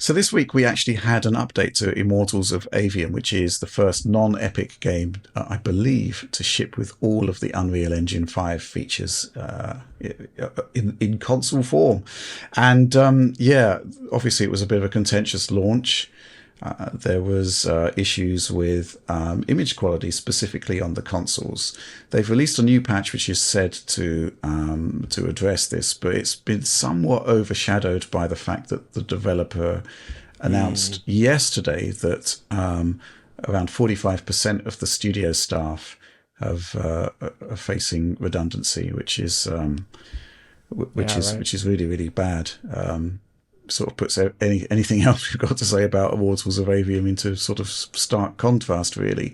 So this week we actually had an update to Immortals of Aveum, which is the first non-Epic game, I believe, to ship with all of the Unreal Engine 5 features in console form. And yeah, obviously it was a bit of a contentious launch. There was issues with image quality, specifically on the consoles. They've released a new patch which is said to address this, but it's been somewhat overshadowed by the fact that the developer announced yesterday that around 45% of the studio staff are facing redundancy, which is really, really bad. Sort of puts anything else we've got to say about Immortals of Aveum into sort of stark contrast, really.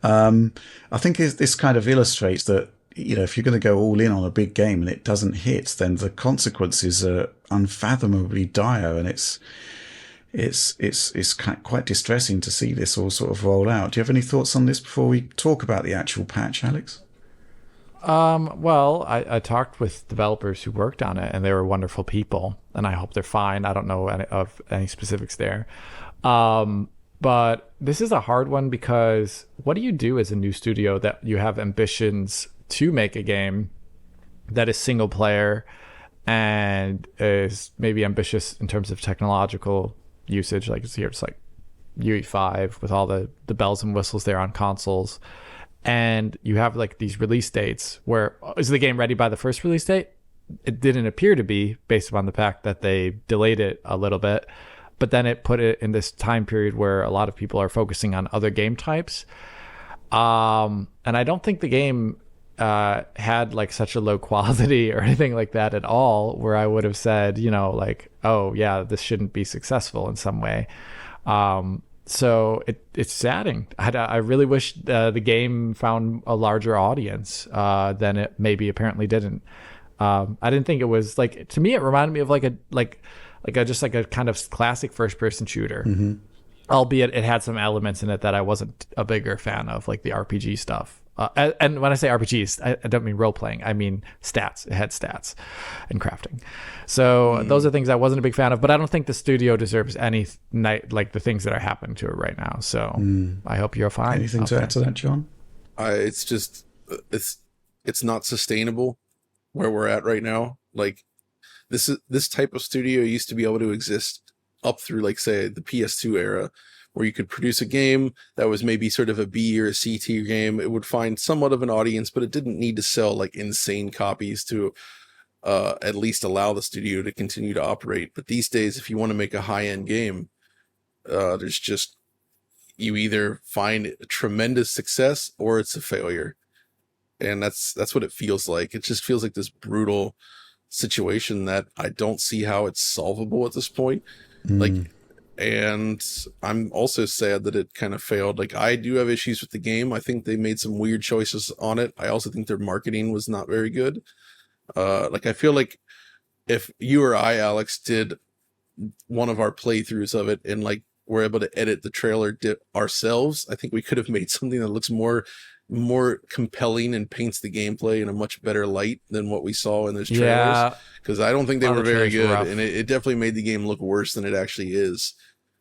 I think this kind of illustrates that, you know, if you're going to go all in on a big game and it doesn't hit, then the consequences are unfathomably dire, and it's quite distressing to see this all sort of roll out. Do you have any thoughts on this before we talk about the actual patch, Alex? Well, I talked with developers who worked on it, and they were wonderful people, and I hope they're fine. I don't know any specifics there. But this is a hard one, because what do you do as a new studio that you have ambitions to make a game that is single player and is maybe ambitious in terms of technological usage? Like it's like UE5 with all the bells and whistles there on consoles. And you have like these release dates where, is the game ready by the first release date? It didn't appear to be, based upon the fact that they delayed it a little bit. But then it put it in this time period where a lot of people are focusing on other game types. And I don't think the game had like such a low quality or anything like that at all, where I would have said, you know, like, oh yeah, this shouldn't be successful in some way. So it's saddening. I really wish the game found a larger audience than it maybe apparently didn't. I didn't think it was like, to me, it reminded me of like a kind of classic first person shooter. Mm-hmm. Albeit it had some elements in it that I wasn't a bigger fan of, like the RPG stuff. And when I say RPGs, I don't mean role playing. I mean stats. It had stats and crafting. So those are things I wasn't a big fan of. But I don't think the studio deserves any like the things that are happening to it right now. So I hope you're fine. Anything to add to that, John? It's just it's not sustainable where we're at right now. Like this type of studio used to be able to exist up through, like, say, the PS2 era, where you could produce a game that was maybe sort of a B or a C tier game. It would find somewhat of an audience, but it didn't need to sell like insane copies to at least allow the studio to continue to operate. But these days, if you want to make a high-end game, there's just, you either find a tremendous success or it's a failure. And that's what it feels like. It just feels like this brutal situation that I don't see how it's solvable at this point. Like, and I'm also sad that it kind of failed. Like, I do have issues with the game. I think they made some weird choices on it. I also think their marketing was not very good. Like, I feel like if you or I, Alex, did one of our playthroughs of it and like were able to edit the trailer ourselves, I think we could have made something that looks more compelling and paints the gameplay in a much better light than what we saw in those trailers. Because I don't think they were very good, and it definitely made the game look worse than it actually is,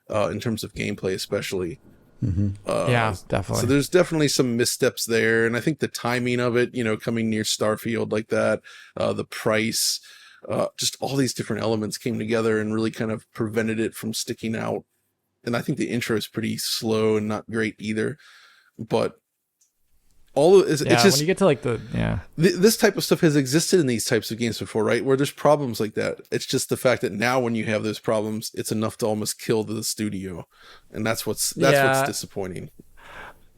in terms of gameplay, especially. Yeah, definitely. So there's definitely some missteps there, and I think the timing of it, you know, coming near Starfield like that, the price, just all these different elements came together and really kind of prevented it from sticking out. And I think the intro is pretty slow and not great either, but all of it's just, when you get to like this type of stuff has existed in these types of games before, right? Where there's problems like that. It's just the fact that now when you have those problems, it's enough to almost kill the studio, and that's what's disappointing.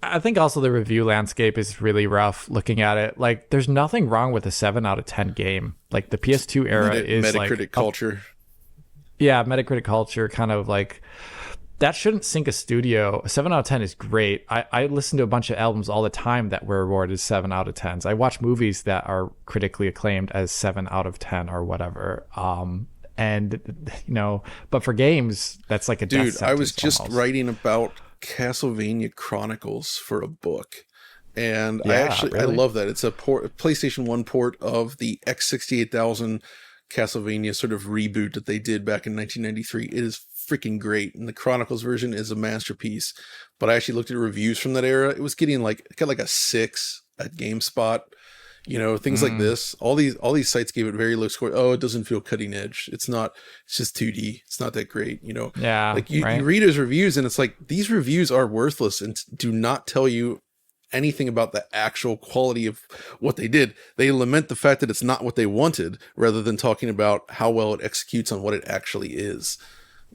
I think also the review landscape is really rough looking at it. Like, there's nothing wrong with a 7 out of 10 game. Like, the PS2 era is Metacritic like culture. Metacritic culture kind of like, that shouldn't sink a studio. A 7 out of 10 is great. I listen to a bunch of albums all the time that were awarded 7 out of 10s. I watch movies that are critically acclaimed as 7 out of 10 or whatever. And, you know, but for games, that's like a death sentence. Dude, I was just almost writing about Castlevania Chronicles for a book. And really? I love that. It's a PlayStation 1 port of the X68000 Castlevania sort of reboot that they did back in 1993. It is freaking great, and the Chronicles version is a masterpiece. But I actually looked at reviews from that era. It was getting like, it got like a 6 at GameSpot. You know, things like this. All these sites gave it very low score. Oh, it doesn't feel cutting edge. It's not. It's just 2D. It's not that great. You know. Yeah. Like you read his reviews, and it's like these reviews are worthless and do not tell you anything about the actual quality of what they did. They lament the fact that it's not what they wanted, rather than talking about how well it executes on what it actually is.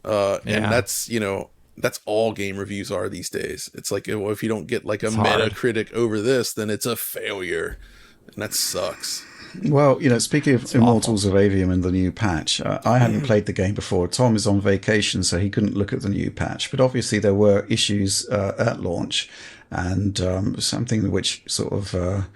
And that's, you know, that's all game reviews are these days. It's like, well, if you don't get like a Metacritic over this, then it's a failure. And that sucks. Well, you know, speaking of Immortals of Aveum and the new patch, I hadn't played the game before. Tom is on vacation, so he couldn't look at the new patch. But obviously there were issues at launch, and something which sort of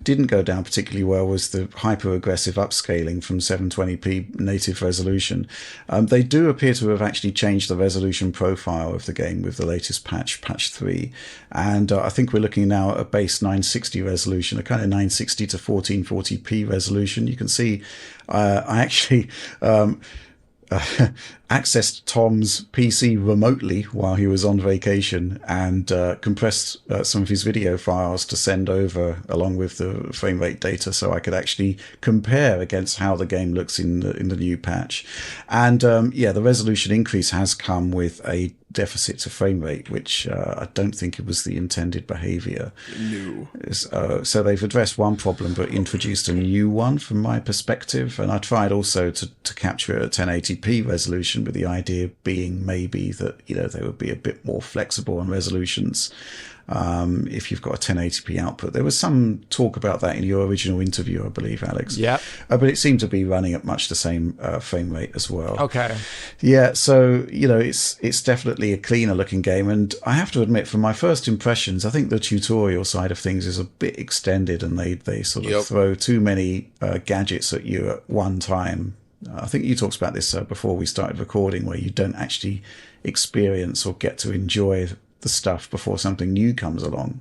didn't go down particularly well was the hyper-aggressive upscaling from 720p native resolution. They do appear to have actually changed the resolution profile of the game with the latest patch, patch 3. And I think we're looking now at a base 960 resolution, a kind of 960 to 1440p resolution. You can see I actually accessed Tom's PC remotely while he was on vacation and compressed some of his video files to send over along with the frame rate data, so I could actually compare against how the game looks in the new patch. And yeah, the resolution increase has come with a deficit to frame rate, which I don't think it was the intended behavior. No. So they've addressed one problem but introduced a new one from my perspective. And I tried also to capture it at 1080p resolution, with the idea being maybe that, you know, they would be a bit more flexible on resolutions if you've got a 1080p output. There was some talk about that in your original interview, I believe, Alex. Yeah. But it seemed to be running at much the same frame rate as well. Okay. Yeah, so, you know, it's definitely a cleaner looking game. And I have to admit, from my first impressions, I think the tutorial side of things is a bit extended, and they sort of throw too many gadgets at you at one time. I think you talked about this before we started recording, where you don't actually experience or get to enjoy the stuff before something new comes along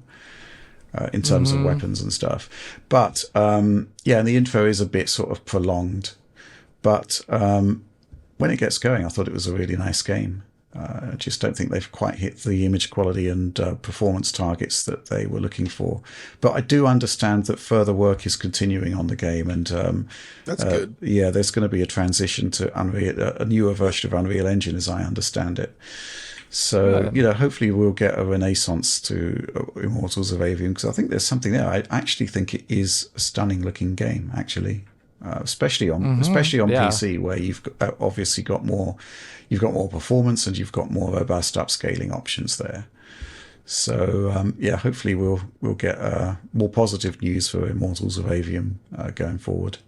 in terms of weapons and stuff. But yeah, and the intro is a bit sort of prolonged. But when it gets going, I thought it was a really nice game. I just don't think they've quite hit the image quality and performance targets that they were looking for. But I do understand that further work is continuing on the game, and that's good. Yeah, there's going to be a transition to Unreal, a newer version of Unreal Engine, as I understand it. So, you know, hopefully we'll get a renaissance to Immortals of Aveum, because I think there's something there. I actually think it is a stunning looking game, actually. Especially on PC, where you've obviously got more performance and you've got more robust upscaling options there. So yeah, hopefully we'll get more positive news for Immortals of Aveum going forward.